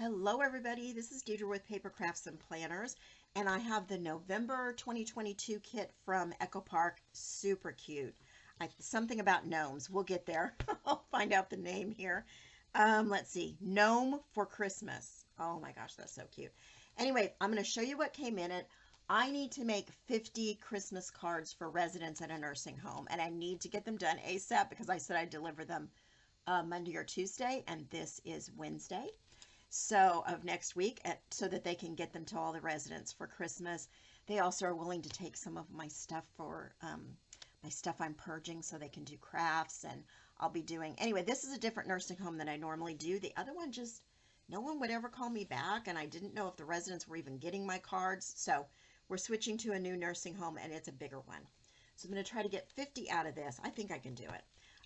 Hello everybody, this is Deidre with Paper Crafts and Planners, and I have the November 2022 kit from Echo Park. Super cute. Something about gnomes. We'll get there. I'll find out the name here. Let's see. Gnome for Christmas. Oh my gosh, that's so cute. Anyway, I'm going to show you what came in it. I need to make 50 Christmas cards for residents at a nursing home, and I need to get them done ASAP because I said I'd deliver them Monday or Tuesday, and this is Wednesday. So of next week, so that they can get them to all the residents for Christmas. They also are willing to take some of my stuff for my stuff I'm purging, so they can do crafts, and I'll be doing, anyway, this is a different nursing home than I normally do. The other one, just no one would ever call me back, and I didn't know if the residents were even getting my cards. So we're switching to a new nursing home, and it's a bigger one. So I'm going to try to get 50 out of this. I think I can do it.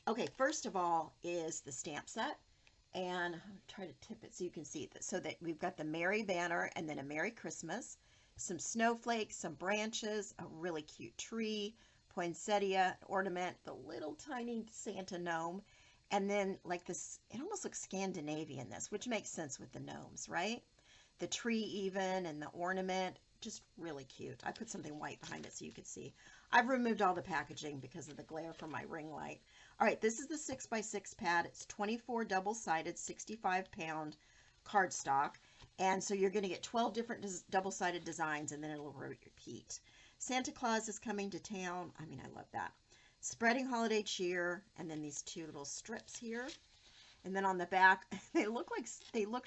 Okay, first of all is the stamp set. And I'll try to tip it so you can see it. So that we've got the Merry banner and then a Merry Christmas, some snowflakes, some branches, a really cute tree, poinsettia, ornament, the little tiny Santa gnome, and then like this, it almost looks Scandinavian, this, which makes sense with the gnomes, right? The tree even, and the ornament, just really cute. I put something white behind it so you could see. I've removed all the packaging because of the glare from my ring light. All right, this is the 6x6 pad. It's 24 double-sided, 65-pound cardstock. And so you're going to get 12 different double-sided designs, and then it'll repeat. Santa Claus is coming to town. I mean, I love that. Spreading holiday cheer, and then these two little strips here. And then on the back, they looked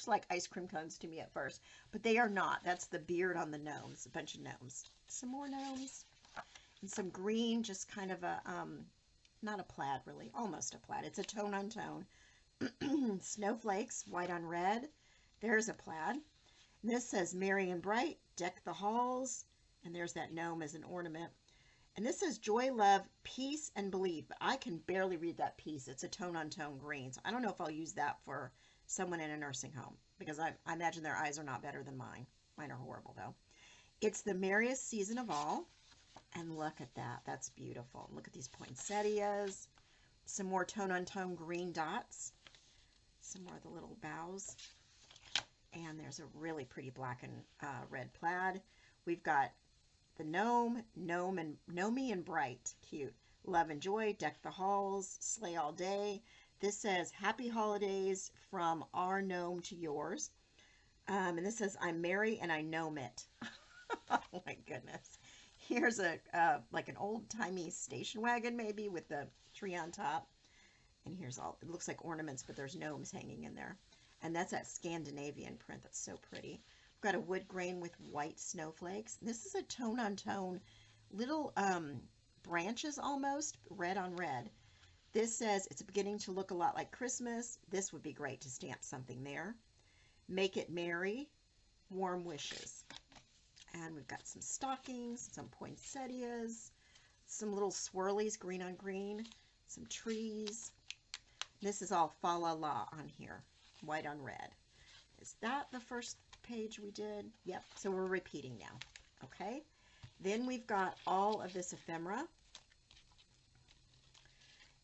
like ice cream cones to me at first, but they are not. That's the beard on the gnomes, a bunch of gnomes. Some more gnomes. And some green, just kind of a, not a plaid really, almost a plaid. It's a tone on tone. Snowflakes, white on red. There's a plaid. And this says merry and bright, deck the halls. And there's that gnome as an ornament. And this says joy, love, peace, and believe. But I can barely read that peace. It's a tone on tone green. So I don't know if I'll use that for someone in a nursing home, because I imagine their eyes are not better than mine. Mine are horrible though. It's the merriest season of all. And look at that. That's beautiful. Look at these poinsettias. Some more tone-on-tone green dots. Some more of the little boughs. And there's a really pretty black and red plaid. We've got the gnome and bright. Cute. Love and joy, deck the halls, slay all day. This says, happy holidays from our gnome to yours. And this says, I'm merry and I gnome it. Oh my goodness. Here's a like an old-timey station wagon maybe with the tree on top. And here's all, it looks like ornaments, but there's gnomes hanging in there. And that's that Scandinavian print. That's so pretty. We've got a wood grain with white snowflakes. This is a tone-on-tone little branches almost, red on red. This says it's beginning to look a lot like Christmas. This would be great to stamp something there. Make it merry, warm wishes. And we've got some stockings, some poinsettias, some little swirlies, green on green, some trees. This is all fa la la on here, white on red. Is that the first page we did? Yep, so we're repeating now, okay? Then we've got all of this ephemera.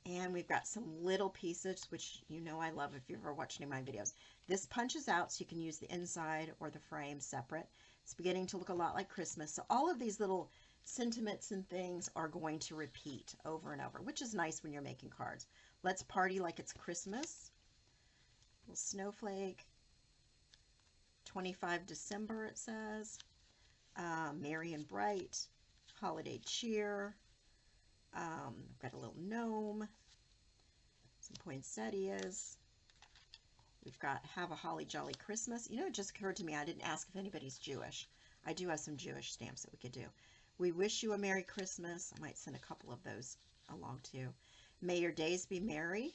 And we've got some little pieces, which you know I love if you've ever watched any of my videos. This punches out so you can use the inside or the frame separate. It's beginning to look a lot like Christmas. So all of these little sentiments and things are going to repeat over and over, which is nice when you're making cards. Let's party like it's Christmas. Little snowflake. 25 December it says. Merry and bright. Holiday cheer. I've got a little gnome. Some poinsettias. We've got Have a Holly Jolly Christmas. You know, it just occurred to me, I didn't ask if anybody's Jewish. I do have some Jewish stamps that we could do. We wish you a Merry Christmas. I might send a couple of those along too. May your days be merry.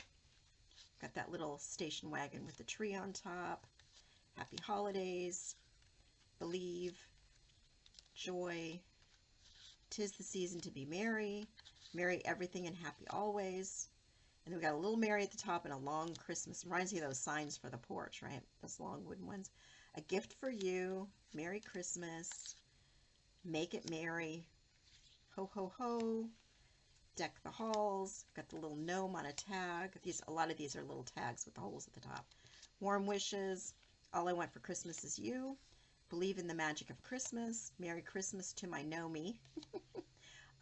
Got that little station wagon with the tree on top. Happy holidays. Believe. Joy. 'Tis the season to be merry. Merry everything and happy always. And then we got a little Mary at the top and a long Christmas. Reminds me of those signs for the porch, right? Those long wooden ones. A gift for you. Merry Christmas. Make it merry. Ho, ho, ho. Deck the halls. Got the little gnome on a tag. A lot of these are little tags with the holes at the top. Warm wishes. All I Want for Christmas Is You, Believe in the Magic of Christmas, Merry Christmas to My Gnome.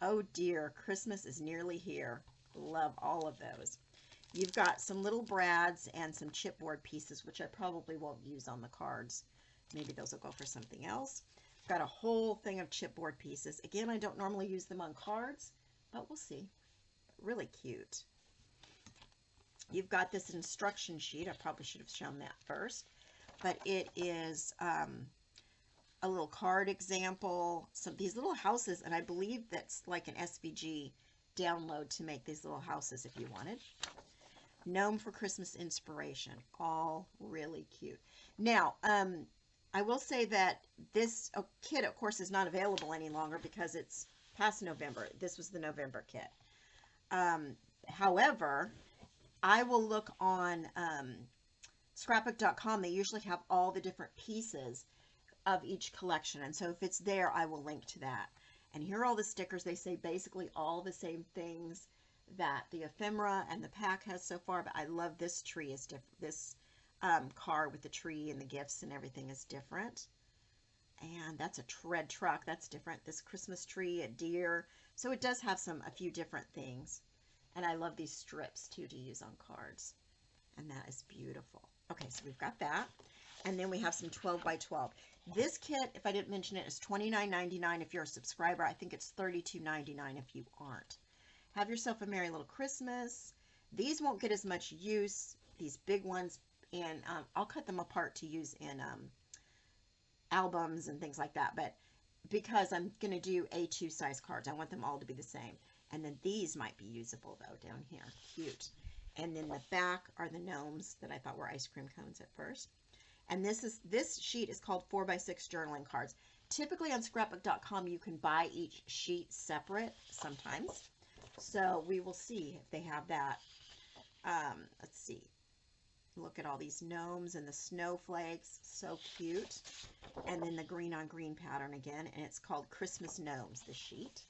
Oh dear, Christmas is nearly here. Love all of those. You've got some little brads and some chipboard pieces, which I probably won't use on the cards. Maybe those will go for something else. I've got a whole thing of chipboard pieces. Again, I don't normally use them on cards, but we'll see. Really cute. You've got this instruction sheet. I probably should have shown that first, but it is a little card example, these little houses, and I believe that's like an SVG download to make these little houses if you wanted. Gnome for Christmas inspiration, all really cute. Now, I will say that this kit, of course, is not available any longer because it's past November. This was the November kit. However, I will look on scrapbook.com. They usually have all the different pieces of each collection, and so if it's there, I will link to that. And here are all the stickers. They say basically all the same things that the ephemera and the pack has so far, but I love this tree is different. This card with the tree and the gifts and everything is different. And that's a red truck. That's different. This Christmas tree, a deer. So it does have a few different things. And I love these strips too to use on cards. And that is beautiful. Okay, so we've got that. And then we have some 12 by 12. This kit, if I didn't mention it, is $29.99 if you're a subscriber. I think it's $32.99 if you aren't. Have yourself a merry little Christmas. These won't get as much use, these big ones, and I'll cut them apart to use in albums and things like that. But because I'm going to do A2 size cards, I want them all to be the same. And then these might be usable, though, down here. Cute. And then the back are the gnomes that I thought were ice cream cones at first. And this sheet is called 4x6 journaling cards. Typically on scrapbook.com, you can buy each sheet separate sometimes. So we will see if they have that. Let's see. Look at all these gnomes and the snowflakes. So cute. And then the green on green pattern again. And it's called Christmas Gnomes, the sheet.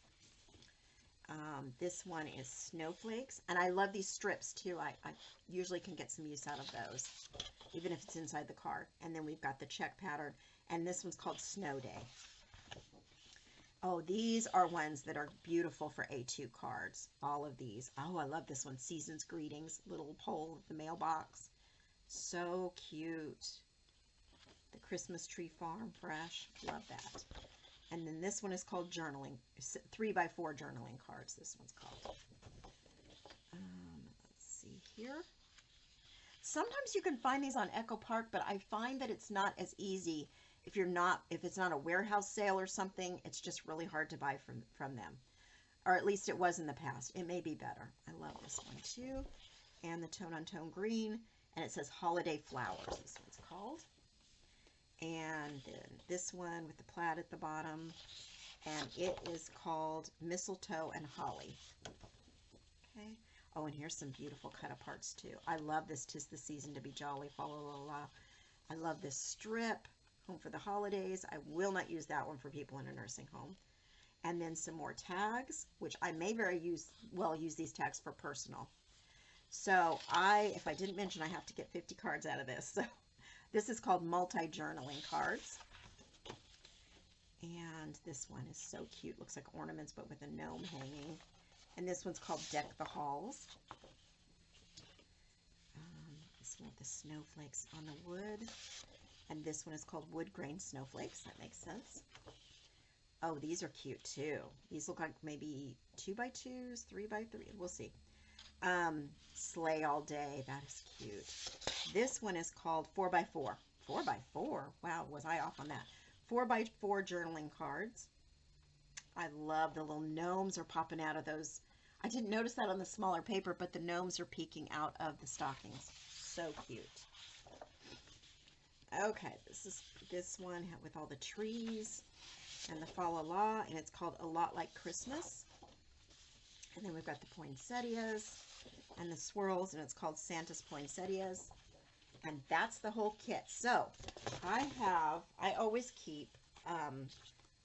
This one is snowflakes. And I love these strips too. I usually can get some use out of those, even if it's inside the card. And then we've got the check pattern. And this one's called Snow Day. Oh, these are ones that are beautiful for A2 cards. All of these. Oh, I love this one. Season's Greetings. Little pole of the mailbox. So cute. The Christmas Tree Farm Fresh. Love that. And then this one is called Journaling. 3x4 journaling cards, this one's called. Let's see here. Sometimes you can find these on Echo Park, but I find that it's not as easy if it's not a warehouse sale or something. It's just really hard to buy from them. Or at least it was in the past. It may be better. I love this one too. And the Tone on Tone Green. And it says Holiday Flowers, this one's called. And then this one with the plaid at the bottom, and it is called Mistletoe and Holly. Okay. Oh, and here's some beautiful cut aparts too. I love this 'Tis the Season to Be Jolly, fa la la la. I love this strip, Home for the Holidays. I will not use that one for people in a nursing home. And then some more tags, which I may well use these tags for personal. So if I didn't mention, I have to get 50 cards out of this. So this is called Multi-Journaling Cards. And this one is so cute. Looks like ornaments, but with a gnome hanging. And this one's called Deck the Halls. This one with the snowflakes on the wood. And this one is called Wood Grain Snowflakes. That makes sense. Oh, these are cute too. These look like maybe 2x2s, 3x3. We'll see. Sleigh All Day. That is cute. This one is called 4x4. 4x4? Wow, was I off on that? 4x4 journaling cards. I love the little gnomes are popping out of those. I didn't notice that on the smaller paper, but the gnomes are peeking out of the stockings. So cute. Okay, this one with all the trees and the fa la la, and it's called A Lot Like Christmas. And then we've got the poinsettias and the swirls, and it's called Santa's Poinsettias. And that's the whole kit. So I always keep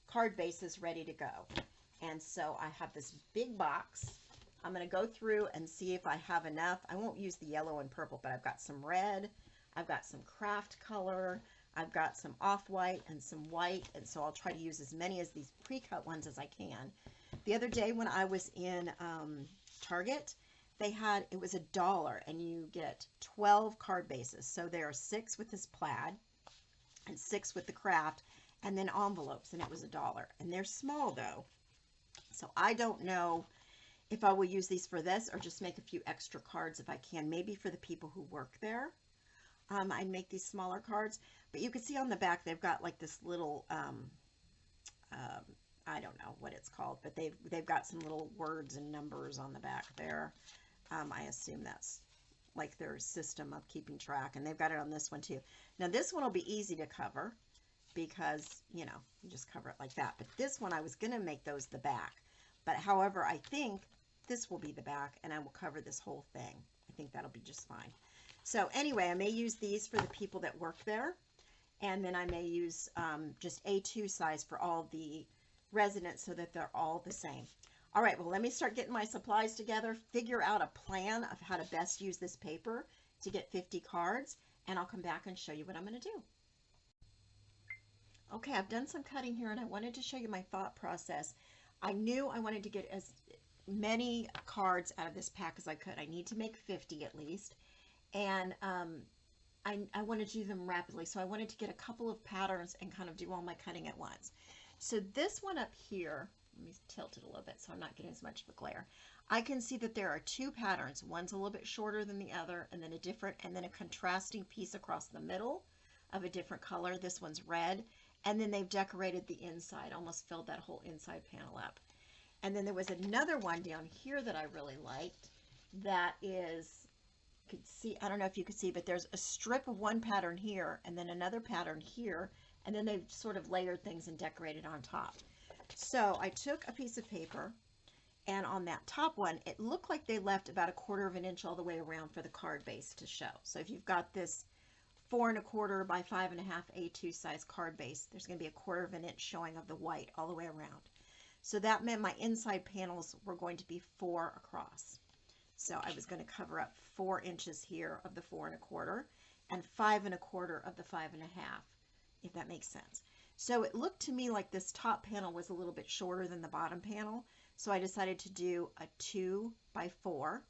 card bases ready to go. And so I have this big box. I'm going to go through and see if I have enough. I won't use the yellow and purple, but I've got some red. I've got some craft color, I've got some off-white and some white, and so I'll try to use as many as these pre-cut ones as I can. The other day when I was in Target, they had, it was $1 and you get 12 card bases. So there are 6 with this plaid and 6 with the craft, and then envelopes, and it was $1. And they're small though. So I don't know if I will use these for this or just make a few extra cards if I can, maybe for the people who work there. I'd make these smaller cards, but you can see on the back they've got like this little I don't know what it's called, but they've got some little words and numbers on the back there. I assume that's like their system of keeping track, and they've got it on this one too. Now this one will be easy to cover because, you know, you just cover it like that. But this one I was going to make those the back, but however, I think this will be the back and I will cover this whole thing. I think that'll be just fine. So anyway, I may use these for the people that work there, and then I may use just A2 size for all the residents so that they're all the same. All right, well, let me start getting my supplies together, figure out a plan of how to best use this paper to get 50 cards, and I'll come back and show you what I'm going to do. Okay, I've done some cutting here, and I wanted to show you my thought process. I knew I wanted to get as many cards out of this pack as I could. I need to make 50 at least, and I wanted to do them rapidly, so I wanted to get a couple of patterns and kind of do all my cutting at once. So this one up here, let me tilt it a little bit so I'm not getting as much of a glare. I can see that there are 2 patterns. One's a little bit shorter than the other, and then a contrasting piece across the middle of a different color. This one's red, and then they've decorated the inside, almost filled that whole inside panel up. And then there was another one down here that I really liked that is, you could see, I don't know if you could see, but there's a strip of one pattern here and then another pattern here, and then they've sort of layered things and decorated on top. So I took a piece of paper, and on that top one, it looked like they left about 1/4 of an inch all the way around for the card base to show. So if you've got this 4 1/4 by 5 1/2 A2 size card base, there's going to be 1/4 of an inch showing of the white all the way around. So that meant my inside panels were going to be 4 across. So I was going to cover up 4 inches here of the 4 1/4 and 5 1/4 of the 5 1/2, if that makes sense. So it looked to me like this top panel was a little bit shorter than the bottom panel. So I decided to do a 2 by 4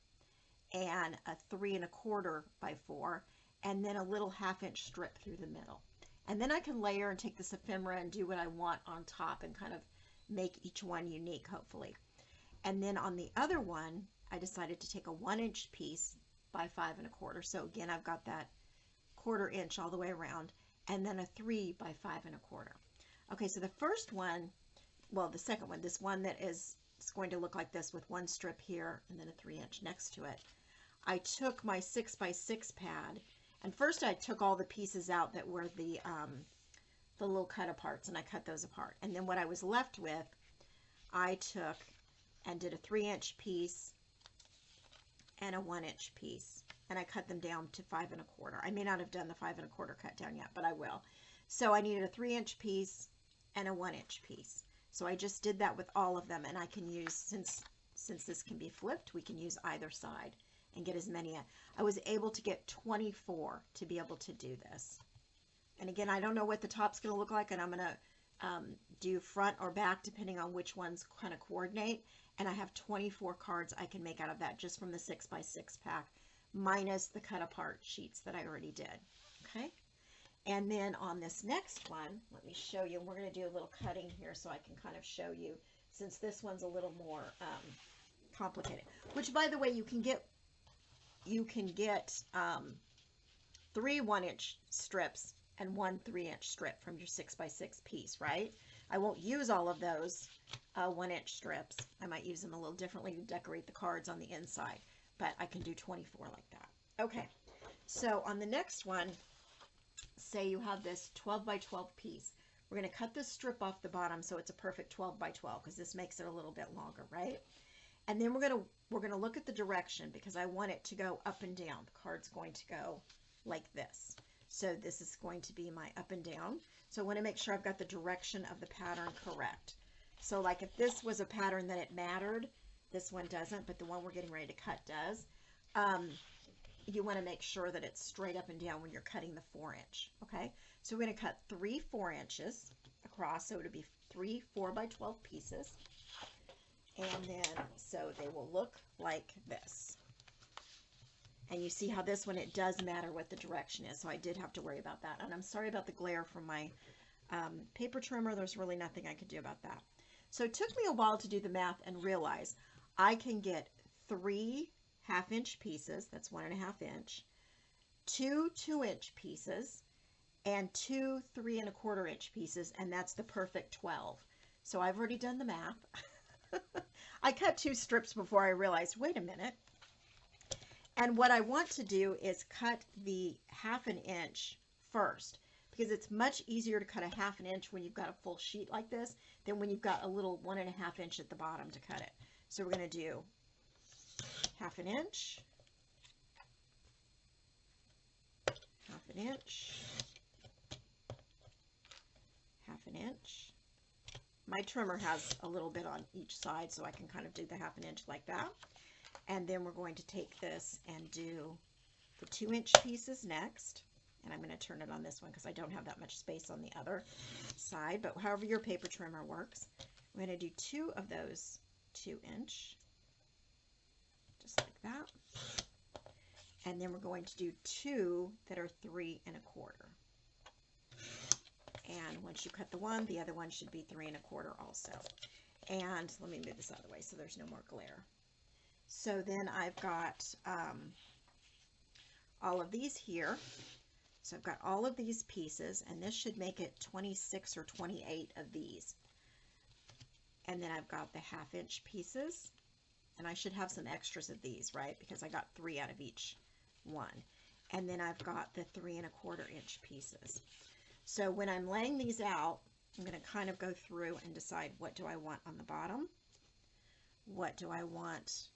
and a 3 1/4 by 4, and then a little 1/2 inch strip through the middle. And then I can layer and take this ephemera and do what I want on top and kind of make each one unique, hopefully. And then on the other one, I decided to take a 1 inch piece by 5 1/4. So again, I've got that 1/4 inch all the way around, and then a 3 by 5 1/4. Okay, so the first one, well, the second one, this one that is, it's going to look like this with one strip here and then a 3 inch next to it. I took my 6 by 6 pad, and first I took all the pieces out that were the little cut aparts, and I cut those apart. And then what I was left with, I took and did a 3 inch piece and a 1 inch piece, and I cut them down to 5 1/4. I may not have done the 5 1/4 cut down yet, but I will. So I needed a 3 inch piece and a 1 inch piece. So I just did that with all of them, and I can use, since this can be flipped, we can use either side and get as many. I was able to get 24 to be able to do this. And again, I don't know what the top's going to look like, and I'm going to do front or back depending on which ones kind of coordinate. And I have 24 cards I can make out of that just from the 6 by 6 pack, minus the cut apart sheets that I already did. Okay. And then on this next one, let me show you. We're going to do a little cutting here so I can kind of show you, since this one's a little more complicated. Which, by the way, you can get 3 1 inch strips and 1 3 inch strip from your 6 by 6 piece, right? I won't use all of those 1 inch strips. I might use them a little differently to decorate the cards on the inside, but I can do 24 like that. Okay, so on the next one, say you have this 12 by 12 piece. We're going to cut this strip off the bottom so it's a perfect 12 by 12 because this makes it a little bit longer, right? And then we're going to look at the direction because I want it to go up and down. The card's going to go like this. So this is going to be my up and down. So I want to make sure I've got the direction of the pattern correct. So like if this was a pattern that it mattered, this one doesn't, but the one we're getting ready to cut does. you want to make sure that it's straight up and down when you're cutting the 4-inch. Okay, so we're going to cut 3 4-inches across, so it'll be 3 4x12 pieces, and then so they will look like this. And you see how this one, it does matter what the direction is, so I did have to worry about that. And I'm sorry about the glare from my paper trimmer. There's really nothing I could do about that. So it took me a while to do the math and realize I can get 3 1/2-inch pieces, that's 1 1/2 inch, 2 2-inch pieces, and 2 3 1/4-inch pieces, and that's the perfect 12. So I've already done the math. I cut 2 strips before I realized, wait a minute. And what I want to do is cut the 1/2 inch first, because it's much easier to cut a 1/2 inch when you've got a full sheet like this than when you've got a little 1 1/2 inch at the bottom to cut it. So we're going to do 1/2 inch, 1/2 inch, 1/2 inch. My trimmer has a little bit on each side, so I can kind of do the 1/2 inch like that. And then we're going to take this and do the 2-inch pieces next. And I'm going to turn it on this one because I don't have that much space on the other side, but however your paper trimmer works. I'm going to do 2 of those 2-inch, just like that. And then we're going to do 2 that are 3 1/4. And once you cut the one, the other one should be 3 1/4 also. And let me move this out of the way so there's no more glare. So then I've got all of these here. So I've got all of these pieces, and this should make it 26 or 28 of these. And then I've got the 1/2 inch pieces, and I should have some extras of these, right? Because I got 3 out of each one. And then I've got the 3 1/4 inch pieces. So when I'm laying these out, I'm going to kind of go through and decide, what do I want on the bottom? What do I want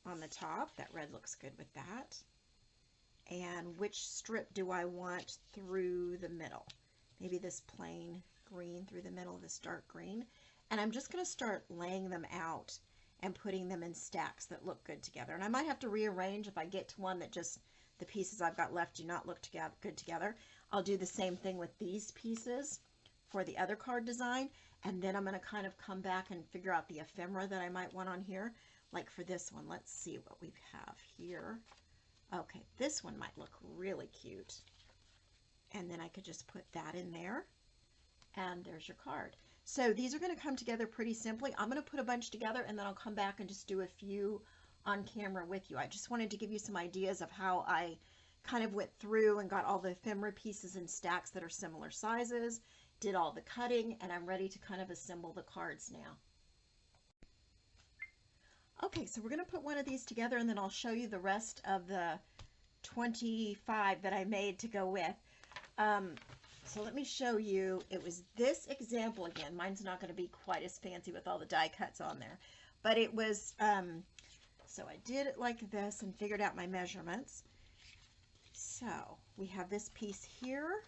on the top? That red looks good with that. And which strip do I want through the middle? Maybe this plain green through the middle, this dark green. And I'm just going to start laying them out and putting them in stacks that look good together. And I might have to rearrange if I get to one that just the pieces I've got left do not look good together. I'll do the same thing with these pieces for the other card design. And then I'm going to kind of come back and figure out the ephemera that I might want on here. Like for this one, let's see what we have here. Okay, this one might look really cute. And then I could just put that in there. And there's your card. So these are going to come together pretty simply. I'm going to put a bunch together, and then I'll come back and just do a few on camera with you. I just wanted to give you some ideas of how I kind of went through and got all the ephemera pieces in stacks that are similar sizes, did all the cutting, and I'm ready to kind of assemble the cards now. Okay, so we're going to put one of these together, and then I'll show you the rest of the 25 that I made to go with. So let me show you. It was this example again. Mine's not going to be quite as fancy with all the die cuts on there, but it was, so I did it like this and figured out my measurements. So we have this piece here.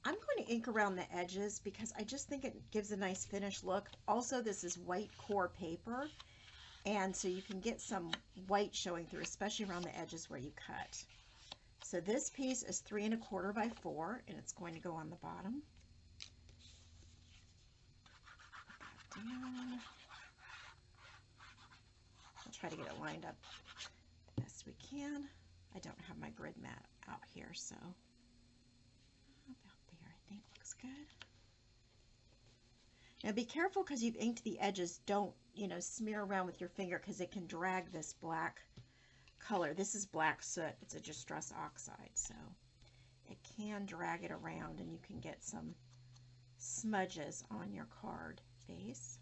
I'm going to ink around the edges because I just think it gives a nice finished look. Also, this is white core paper, and so you can get some white showing through, especially around the edges where you cut. So this piece is 3 1/4 by 4, and it's going to go on the bottom. Put that down. I'll try to get it lined up the best we can. I don't have my grid mat out here, so about there I think looks good. Now be careful because you've inked the edges. Don't, smear around with your finger because it can drag this black color. This is black soot. It's a distress oxide, so it can drag it around and you can get some smudges on your card base.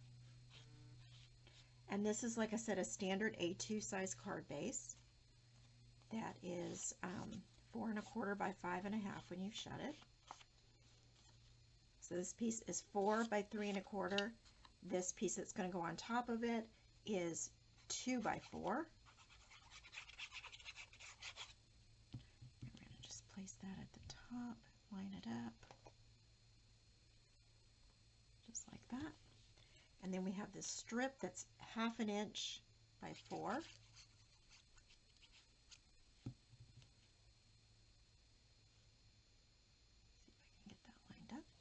And this is, like I said, a standard A2 size card base. That is 4 1/4 by 5 1/2 when you've shut it. So this piece is 4 by 3 1/4. This piece that's going to go on top of it is 2 by 4. We're going to just place that at the top, line it up, just like that. And then we have this strip that's 1/2 inch by 4.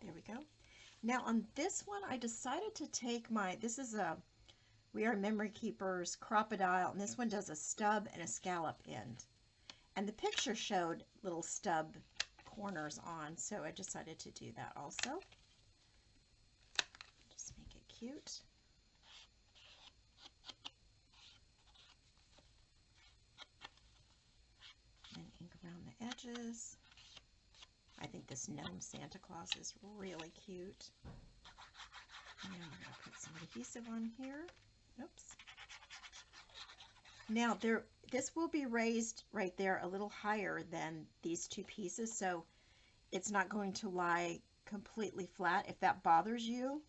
There we go. Now on this one, I decided to take this is a We Are Memory Keepers Crocodile, and this one does a stub and a scallop end. And the picture showed little stub corners on, so I decided to do that also. Just make it cute. And ink around the edges. I think this gnome Santa Claus is really cute. And I'm going to put some adhesive on here. Oops. Now this will be raised right there a little higher than these two pieces, so it's not going to lie completely flat. If that bothers you,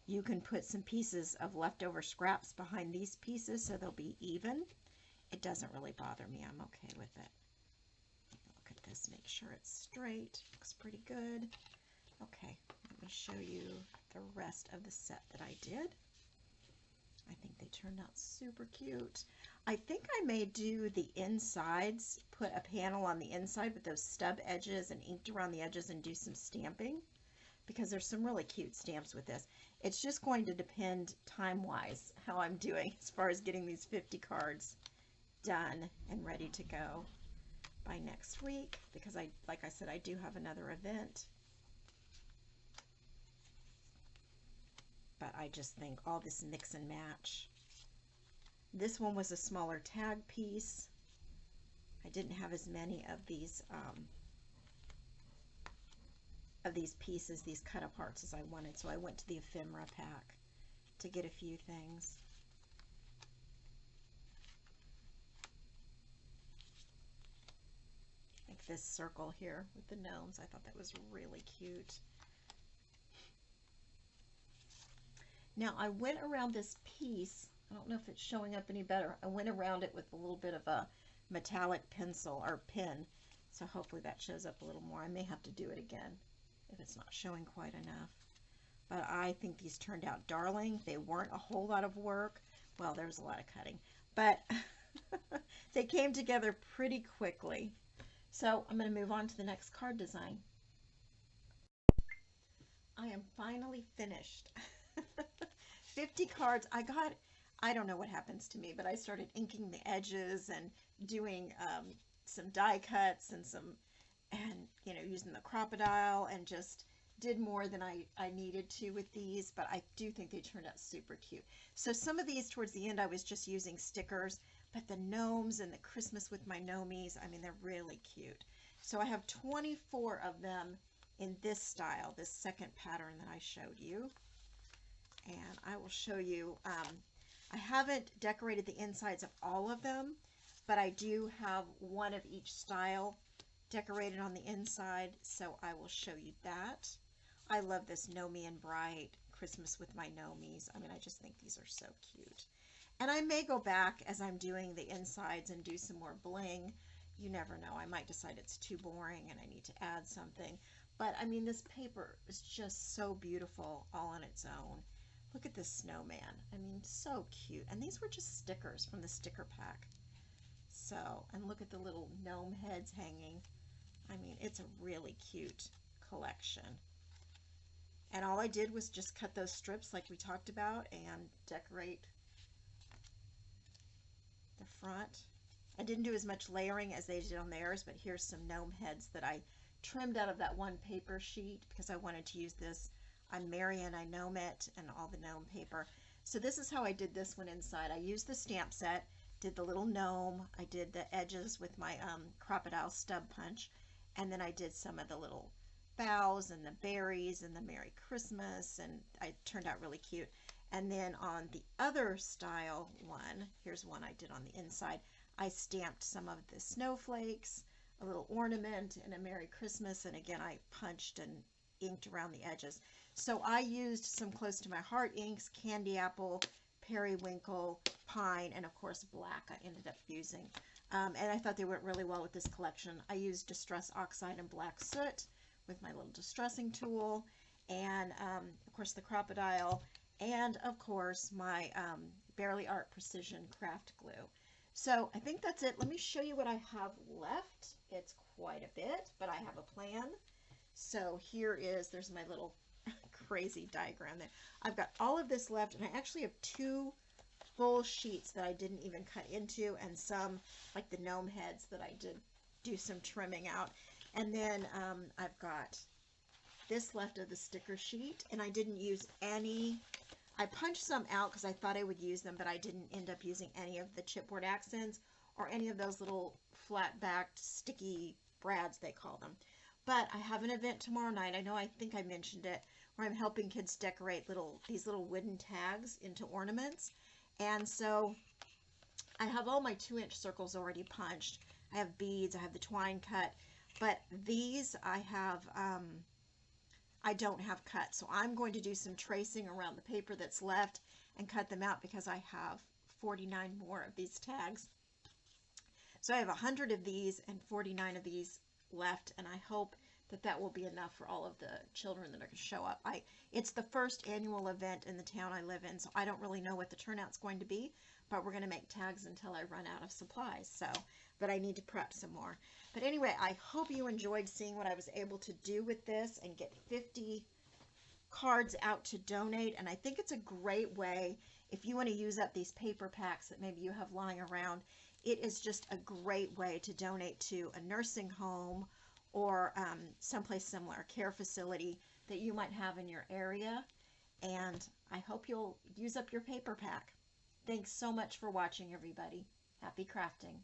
you can put some pieces of leftover scraps behind these pieces so they'll be even. It doesn't really bother me. I'm okay with it. Look at this, make sure it's straight. Looks pretty good. Okay, let me show you the rest of the set that I did. I think they turned out super cute. I think I may do the insides, put a panel on the inside with those stub edges and inked around the edges and do some stamping, because there's some really cute stamps with this. It's just going to depend time-wise how I'm doing as far as getting these 50 cards done and ready to go by next week, because like I said, I do have another event. But I just think all this mix and match. This one was a smaller tag piece. I didn't have as many of these pieces, these cut aparts, as I wanted, so I went to the ephemera pack to get a few things. Like this circle here with the gnomes. I thought that was really cute. Now I went around this piece, I don't know if it's showing up any better, I went around it with a little bit of a metallic pencil or pen, so hopefully that shows up a little more. I may have to do it again if it's not showing quite enough. But I think these turned out darling. They weren't a whole lot of work. Well, there's a lot of cutting, but they came together pretty quickly. So I'm going to move on to the next card design. I am finally finished. 50 cards. I don't know what happens to me, but I started inking the edges and doing some die cuts and you know, using the crocodile, and just did more than I needed to with these, but I do think they turned out super cute. So some of these towards the end I was just using stickers, but the gnomes and the Christmas with my gnomies, I mean, they're really cute. So I have 24 of them in this style, this second pattern that I showed you. And I will show you, I haven't decorated the insides of all of them, but I do have one of each style decorated on the inside, so I will show you that. I love this Gnome and Bright Christmas with my gnomies. I mean, I just think these are so cute. And I may go back as I'm doing the insides and do some more bling. You never know. I might decide it's too boring and I need to add something. But I mean, this paper is just so beautiful all on its own. Look at this snowman. I mean, so cute. And these were just stickers from the sticker pack. So, and look at the little gnome heads hanging. I mean, it's a really cute collection. And all I did was just cut those strips like we talked about and decorate the front. I didn't do as much layering as they did on theirs, but here's some gnome heads that I trimmed out of that one paper sheet because I wanted to use this on Marion. I Gnome It and all the gnome paper. So this is how I did this one inside. I used the stamp set, did the little gnome, I did the edges with my crocodile stub punch, and then I did some of the little boughs and the berries and the Merry Christmas, and it turned out really cute. And then on the other style one, here's one I did on the inside, I stamped some of the snowflakes, a little ornament, and a Merry Christmas, and again I punched and inked around the edges. So I used some close to my heart inks, candy apple, periwinkle, pine, and of course black I ended up using. And I thought they went really well with this collection. I used Distress Oxide and Black Soot with my little distressing tool, and of course the crocodile, and of course my Barely Art Precision craft glue. So I think that's it. Let me show you what I have left. It's quite a bit, but I have a plan. So here is, there's my little crazy diagram there. I've got all of this left, and I actually have 2 full sheets that I didn't even cut into, and some like the gnome heads that I did do some trimming out. And then I've got this left of the sticker sheet, and I didn't use any. I punched some out because I thought I would use them, but I didn't end up using any of the chipboard accents or any of those little flat-backed sticky brads, they call them. But I have an event tomorrow night. I know, I think I mentioned it, where I'm helping kids decorate these little wooden tags into ornaments. And so I have all my 2-inch circles already punched. I have beads, I have the twine cut, but these I don't have cut. So I'm going to do some tracing around the paper that's left and cut them out, because I have 49 more of these tags. So I have 100 of these and 49 of these left, and I hope that that will be enough for all of the children that are going to show up. It's the first annual event in the town I live in, so I don't really know what the turnout's going to be, but we're going to make tags until I run out of supplies. So, but I need to prep some more. But anyway, I hope you enjoyed seeing what I was able to do with this and get 50 cards out to donate. And I think it's a great way, if you want to use up these paper packs that maybe you have lying around, it is just a great way to donate to a nursing home or someplace similar, a care facility that you might have in your area. And I hope you'll use up your paper pack. Thanks so much for watching, everybody. Happy crafting.